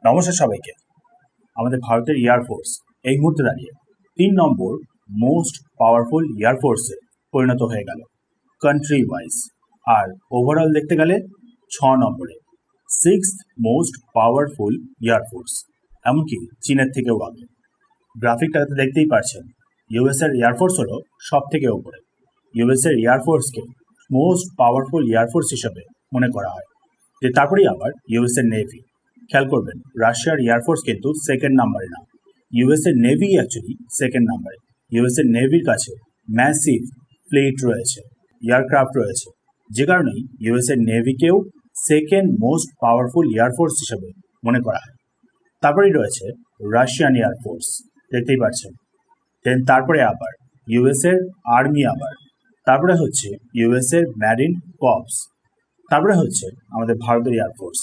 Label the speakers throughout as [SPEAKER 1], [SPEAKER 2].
[SPEAKER 1] নমস্কার সবাইকে। আমাদের ভারতের এয়ারফোর্স এই মুহূর্তে দাঁড়িয়ে 3 নম্বর মোস্ট পাওয়ারফুল এয়ারফোর্সে পরিণত হয়ে গেল কান্ট্রি ওয়াইজ, আর ওভারঅল দেখতে গেলে 6 নম্বরে 6th মোস্ট পাওয়ারফুল এয়ারফোর্স, এমনকি চীনের থেকেও আগে। গ্রাফিকটাতে দেখতেই পারছেন, ইউএসের এয়ারফোর্স হলো সব থেকে ওপরে। ইউএসের এয়ারফোর্সকে মোস্ট পাওয়ারফুল এয়ারফোর্স হিসাবে মনে করা হয়। যে তারপরেই আবার ইউএসের নেভি। খেয়াল করবেন, রাশিয়ার এয়ারফোর্স কিন্তু সেকেন্ড নাম্বারে না, ইউএসের নেভি অ্যাকচুয়ালি সেকেন্ড নাম্বারে। ইউএসের নেভির কাছে ম্যাসিভ ফ্লিট রয়েছে, এয়ারক্রাফট রয়েছে, যে কারণেই ইউএসের নেভিকেও সেকেন্ড মোস্ট পাওয়ারফুল এয়ারফোর্স হিসেবে মনে করা হয়। তারপরেই রয়েছে রাশিয়ান এয়ারফোর্স, দেখতেই পাচ্ছেন। দেন তারপরে আবার ইউএসের আর্মি, আবার তারপরে হচ্ছে ইউএসের ম্যারিন কর্পস, তারপরে হচ্ছে আমাদের ভারতের এয়ারফোর্স।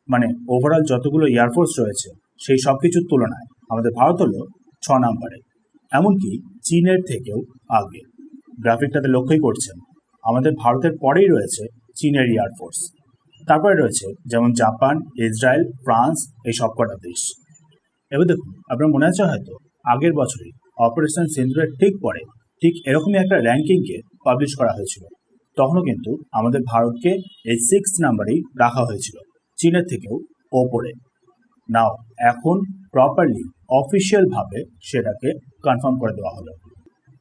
[SPEAKER 1] মানে ওভারঅল যতগুলো এয়ারফোর্স রয়েছে সেই সব কিছুর তুলনায় আমাদের ভারত হলো 6 নম্বরে, এমনকি চীনের থেকেও আগে। গ্রাফিকটাতে লক্ষ্যই করছেন, আমাদের ভারতের পরেই রয়েছে চীনের এয়ারফোর্স, তারপরে রয়েছে যেমন জাপান, ইসরায়েল, ফ্রান্স, এই সব কটা দেশ। এবার দেখুন, আপনার মনে আছে হয়তো আগের বছরই অপারেশন সিন্দুরের ঠিক পরে ঠিক এরকমই একটা র্যাঙ্কিংকে পাবলিশ করা হয়েছিল। তখনও কিন্তু আমাদের ভারতকে এই 6 নাম্বারেই রাখা হয়েছিল, চীনের থেকেও ওপরে। নাও এখন প্রপারলি অফিসিয়ালভাবে সেটাকে কনফার্ম করে দেওয়া হলো।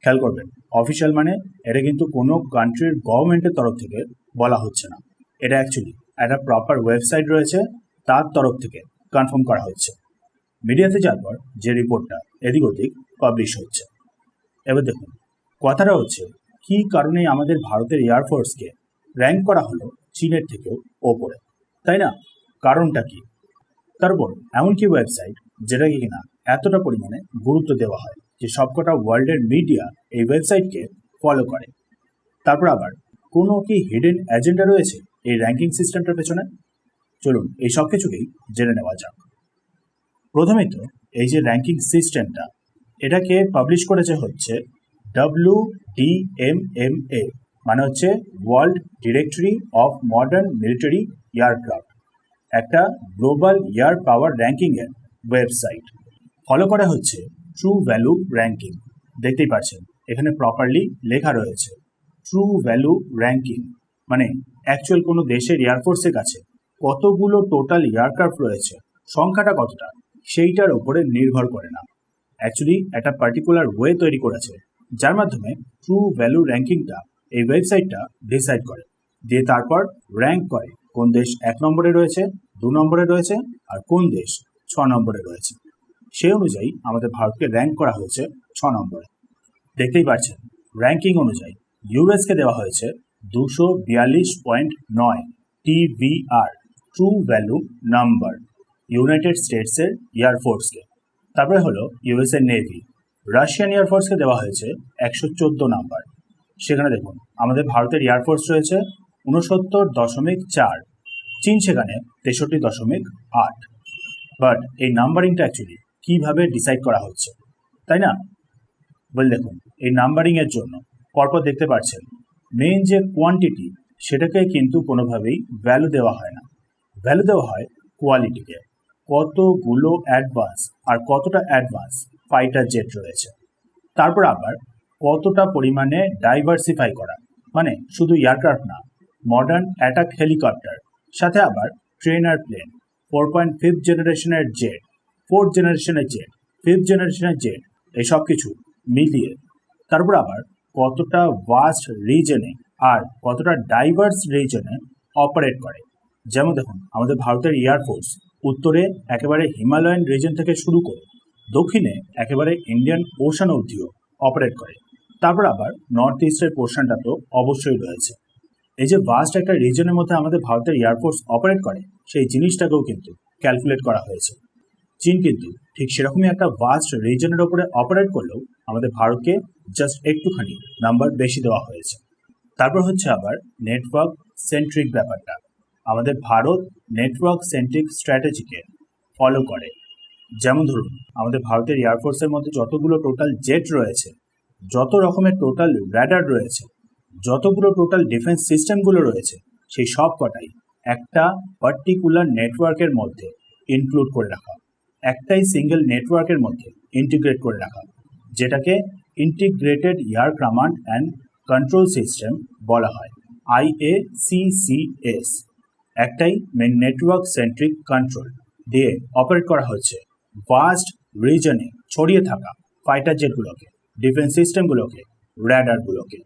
[SPEAKER 1] খেয়াল করবেন, অফিসিয়াল মানে এটা কিন্তু কোনো কান্ট্রির গভর্নমেন্টের তরফ থেকে বলা হচ্ছে না, এটা অ্যাকচুয়ালি একটা প্রপার ওয়েবসাইট রয়েছে, তার তরফ থেকে কনফার্ম করা হচ্ছে। মিডিয়াতে যাওয়ার পর যে রিপোর্টটা এদিক ওদিক পাবলিশ হচ্ছে। এবার দেখুন, কথাটা হচ্ছে কী কারণে আমাদের ভারতের এয়ারফোর্সকে র্যাঙ্ক করা হলো চীনের থেকেও ওপরে, তাই না? কারণটা কি? তারপর এমন কি ওয়েবসাইট যেটাকে কিনা এতটা পরিমাণে গুরুত্ব দেওয়া হয় যে সবকটা ওয়ার্ল্ডের মিডিয়া এই ওয়েবসাইটকে ফলো করে। তারপর আবার কোনো কি হিডেন এজেন্ডা রয়েছে এই র্যাঙ্কিং সিস্টেমটার পেছনে? চলুন এই সব কিছুকেই জেনে নেওয়া যাক। প্রথমেই তো এই যে র্যাঙ্কিং সিস্টেমটা, এটাকে পাবলিশ করেছে হচ্ছে WDMMA, মানে হচ্ছে World Directory of Modern Military Aircraft, একটা গ্লোবাল এয়ার পাওয়ার র্যাঙ্কিংয়ের ওয়েবসাইট। ফলো করা হচ্ছে ট্রু ভ্যালু র্যাঙ্কিং, দেখতেই পাচ্ছেন এখানে প্রপারলি লেখা রয়েছে ট্রু ভ্যালু র্যাঙ্কিং, মানে অ্যাকচুয়াল কোনো দেশের এয়ারফোর্সের কাছে কতগুলো টোটাল এয়ারক্রাফট রয়েছে, সংখ্যাটা কতটা, সেইটার ওপরে নির্ভর করে না। অ্যাকচুয়ালি একটা পার্টিকুলার ওয়ে তৈরি করেছে যার মাধ্যমে ট্রু ভ্যালু র্যাঙ্কিংটা এই ওয়েবসাইটটা ডিসাইড করে, দিয়ে তারপর র্যাঙ্ক করে কোন দেশ 1 নম্বরে রয়েছে, 2 নম্বরে রয়েছে, আর কোন দেশ 6 নম্বরে রয়েছে। সেই অনুযায়ী আমাদের ভারতকে র্যাঙ্ক করা হয়েছে 6 নম্বরে। দেখতেই পাচ্ছেন, র্যাঙ্কিং অনুযায়ী ইউএসকে দেওয়া হয়েছে 242.9 TVR, true value number, United স্টেটসের এয়ারফোর্সকে। তারপরে হলো ইউএসএর নেভি, রাশিয়ান এয়ারফোর্সকে দেওয়া হয়েছে 114 নাম্বার। সেখানে দেখুন আমাদের ভারতের এয়ারফোর্স রয়েছে 69.4, চীন সেখানে 63.8। বাট এই নাম্বারিংটা অ্যাকচুয়ালি কীভাবে ডিসাইড করা হচ্ছে, তাই না? বল দেখুন, এই নাম্বারিংয়ের জন্য পরপর দেখতে পাচ্ছেন মেইন যে কোয়ান্টিটি, সেটাকে কিন্তু কোনোভাবেই ভ্যালু দেওয়া হয় না, ভ্যালু দেওয়া হয় কোয়ালিটিকে। কতগুলো অ্যাডভান্স আর কতটা অ্যাডভান্স ফাইটার জেট রয়েছে, তারপর আবার কতটা পরিমাণে ডাইভার্সিফাই করা, মানে শুধু এয়ারক্রাফট না, মডার্ন অ্যাটাক হেলিকপ্টার, সাথে আবার ট্রেনার প্লেন, 4.5 জেনারেশনের জেট, 4th জেনারেশনের জেট, 5th জেনারেশনের জেট, এই সব কিছু মিলিয়ে তারপর আবার কতটা ভাস্ট রিজনে আর কতটা ডাইভার্স রিজনে অপারেট করে। যেমন দেখুন, আমাদের ভারতের এয়ারফোর্স উত্তরে একেবারে হিমালয়ান রিজন থেকে শুরু করে দক্ষিণে একেবারে ইন্ডিয়ান ওশান অবধিও অপারেট করে। তারপর আবার নর্থ ইস্টের পোর্শনটা তো অবশ্যই রয়েছে। এই যে ভাস্ট একটা রিজনের মধ্যে আমাদের ভারতের এয়ারফোর্স অপারেট করে, সেই জিনিসটাকেও কিন্তু ক্যালকুলেট করা হয়েছে। চীন কিন্তু ঠিক সেরকমই একটা ভাস্ট রিজনের ওপরে অপারেট করলেও আমাদের ভারতকে জাস্ট একটুখানি নাম্বার বেশি দেওয়া হয়েছে। তারপর হচ্ছে আবার নেটওয়ার্ক সেন্ট্রিক ব্যাপারটা, আমাদের ভারত নেটওয়ার্ক সেন্ট্রিক স্ট্র্যাটেজিকে ফলো করে। যেমন ধরুন, আমাদের ভারতের এয়ারফোর্সের মধ্যে যতগুলো টোটাল জেট রয়েছে, যত রকমের টোটাল র্যাডার রয়েছে, যতগুলো টোটাল ডিফেন্স সিস্টেমগুলো রয়েছে, সেই সব কটাই একটা পার্টিকুলার নেটওয়ার্কের মধ্যে ইনক্লুড করে রাখা, একটাই সিঙ্গেল নেটওয়ার্কের মধ্যে ইন্টিগ্রেট করে রাখা, যেটাকে integrated air command and control system বলা হয়, IACCS। একটাই মেন নেটওয়ার্ক সেন্ট্রিক কন্ট্রোল দিয়ে অপারেট করা হচ্ছে ভাস্ট রিজনে ছড়িয়ে থাকা ফাইটার জেটগুলোকে, ডিফেন্স সিস্টেমগুলোকে, র্যাডারগুলোকে।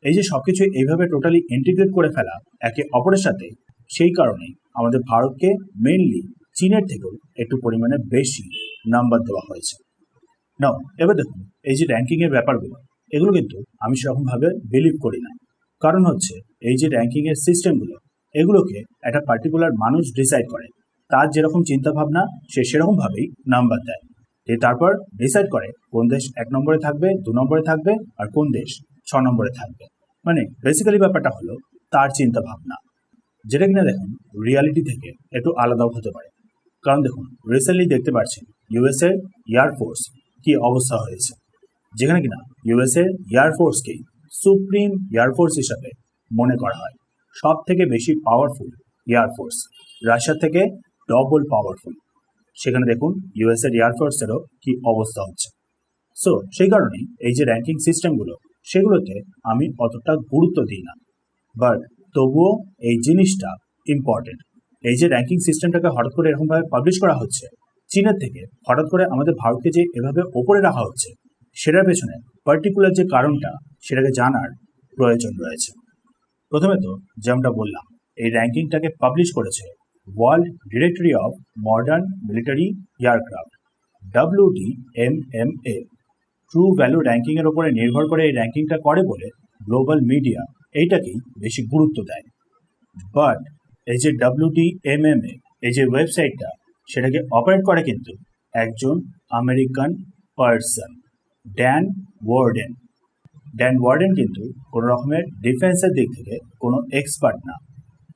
[SPEAKER 1] এই যে সবকিছু এইভাবে টোটালি ইন্টিগ্রেট করে ফেলা একে অপরের সাথে, সেই কারণেই আমাদের ভারতকে মেইনলি চীনের থেকেও একটু পরিমাণে বেশি নাম্বার দেওয়া হয়েছে। নাও এবার দেখুন, এই যে র্যাঙ্কিংয়ের ব্যাপারগুলো, এগুলো কিন্তু আমি সেরকমভাবে বিলিভ করি না। কারণ হচ্ছে এই যে র্যাঙ্কিংয়ের সিস্টেমগুলো, এগুলোকে একটা পার্টিকুলার মানুষ ডিসাইড করে, তার যেরকম চিন্তাভাবনা সে সেরকমভাবেই নাম্বার দেয়, তারপর ডিসাইড করে কোন দেশ 1 নম্বরে থাকবে, 2 নম্বরে থাকবে, আর কোন দেশ 6 নম্বরে থাকবে। মানে বেসিক্যালি ব্যাপারটা হলো তার চিন্তাভাবনা, যেটা কিনা দেখুন রিয়ালিটি থেকে একটু আলাদাও হতে পারে। কারণ দেখুন, রিসেন্টলি দেখতে পাচ্ছেন ইউএসএর এয়ারফোর্স কি অবস্থা হয়েছে, যেখানে কিনা ইউএসএর এয়ারফোর্সকেই সুপ্রিম এয়ারফোর্স হিসাবে মনে করা হয়, সব থেকে বেশি পাওয়ারফুল এয়ারফোর্স, রাশিয়ার থেকে ডবল পাওয়ারফুল। সেখানে দেখুন ইউএসএর এয়ারফোর্সেরও কি অবস্থা হচ্ছে। সো সেই কারণেই এই যে র্যাঙ্কিং সিস্টেমগুলো, সেগুলোতে আমি অতটা গুরুত্ব দিই না, বাট তবুও এই জিনিসটা ইম্পর্টেন্ট। এই যে র্যাঙ্কিং সিস্টেমটাকে হঠাৎ করে এরকমভাবে পাবলিশ করা হচ্ছে চীনের থেকে, হঠাৎ করে আমাদের ভারতকে যে এভাবে ওপরে রাখা হচ্ছে, সেটার পেছনে পার্টিকুলার যে কারণটা, সেটাকে জানার প্রয়োজন রয়েছে। প্রথমে তো যেমনটা বললাম, এই র্যাঙ্কিংটাকে পাবলিশ করেছে World Directory of Modern Military Aircraft, WDMMA। True value র্যাঙ্কিংয়ের ওপরে নির্ভর করে এই র্যাঙ্কিংটা করে বলে গ্লোবাল মিডিয়া এইটাকেই বেশি গুরুত্ব দেয়। বাট এই যে WDMMA, এই যে ওয়েবসাইটটা, সেটাকে অপারেট করে কিন্তু একজন American person, Dan warden. Dan warden কিন্তু কোনো রকমের ডিফেন্সের দিক থেকে কোনো এক্সপার্ট না,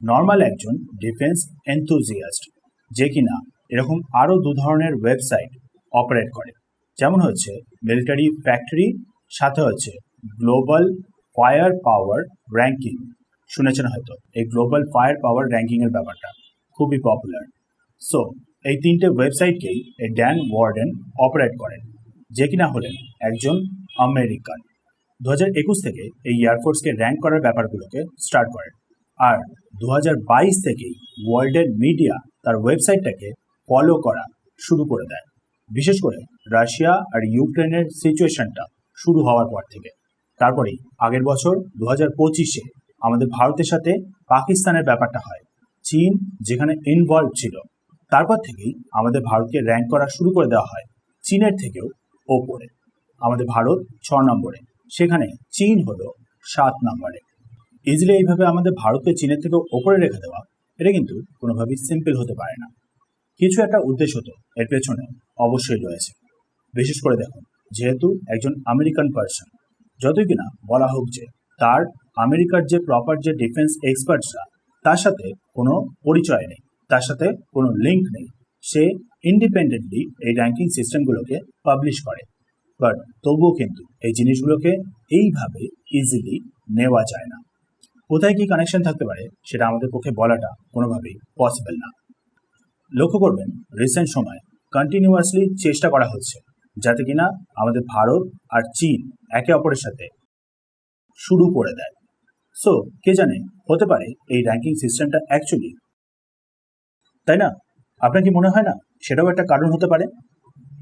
[SPEAKER 1] নর্মাল একজন ডিফেন্স এনথুজিয়াস্ট, যে কিনা এরকম আরও 2 ধরনের ওয়েবসাইট অপারেট করে, যেমন হচ্ছে মিলিটারি ফ্যাক্টরি, সাথে হচ্ছে গ্লোবাল ফায়ার পাওয়ার র্যাঙ্কিং। শুনেছেন হয়তো এই গ্লোবাল ফায়ার পাওয়ার র্যাঙ্কিংয়ের ব্যাপারটা খুবই পপুলার। সো এই 3টে ওয়েবসাইটকেই এই ড্যান ওয়ার্ডেন অপারেট করেন, যে কিনা হলেন একজন আমেরিকান। 2021 থেকে এই এয়ারফোর্সকে র্যাঙ্ক করার ব্যাপারগুলোকে স্টার্ট করেন, আর 2022 থেকেই ওয়ার্ল্ডের মিডিয়া তার ওয়েবসাইটটাকে ফলো করা শুরু করে দেয়, বিশেষ করে রাশিয়া আর ইউক্রেনের সিচুয়েশনটা শুরু হওয়ার পর থেকে। তারপরেই আগের বছর 2025-এ আমাদের ভারতের সাথে পাকিস্তানের ব্যাপারটা হয়, চীন যেখানে ইনভলভ ছিল, তারপর থেকেই আমাদের ভারতকে র্যাঙ্ক করা শুরু করে দেওয়া হয় চীনের থেকেও ওপরে। আমাদের ভারত 6 নম্বরে, সেখানে চীন হলো 7 নম্বরে। ইজিলি এইভাবে আমাদের ভারতকে চীনের থেকেও ওপরে রেখে দেওয়া, এটা কিন্তু কোনোভাবেই সিম্পল হতে পারে না। কিছু একটা উদ্দেশ্য তো এর পেছনে অবশ্যই রয়েছে। বিশেষ করে দেখুন, যেহেতু একজন আমেরিকান পার্সন, যতই কিনা বলা হোক যে তার আমেরিকার যে প্রপার যে ডিফেন্স এক্সপার্টসরা, তার সাথে কোনো পরিচয় নেই, তার সাথে কোনো লিঙ্ক নেই, সে ইন্ডিপেন্ডেন্টলি এই র্যাঙ্কিং সিস্টেমগুলোকে পাবলিশ করে। বাট তবুও কিন্তু এই জিনিসগুলোকে এইভাবে ইজিলি নেওয়া যায় না। কোথায় কি কানেকশন থাকতে পারে সেটা আমাদের পক্ষে বলাটা কোনোভাবেই পসিবল না। লক্ষ্য করবেন, রিসেন্ট সময় কন্টিনিউয়াসলি চেষ্টা করা হচ্ছে যাতে কিনা আমাদের ভারত আর চীন একে অপরের সাথে শুরু করে দেয়। সো কে জানে, হতে পারে এই র্যাঙ্কিং সিস্টেমটা অ্যাকচুয়ালি, তাই না? আপনার কি মনে হয় না সেটাও একটা কারণ হতে পারে?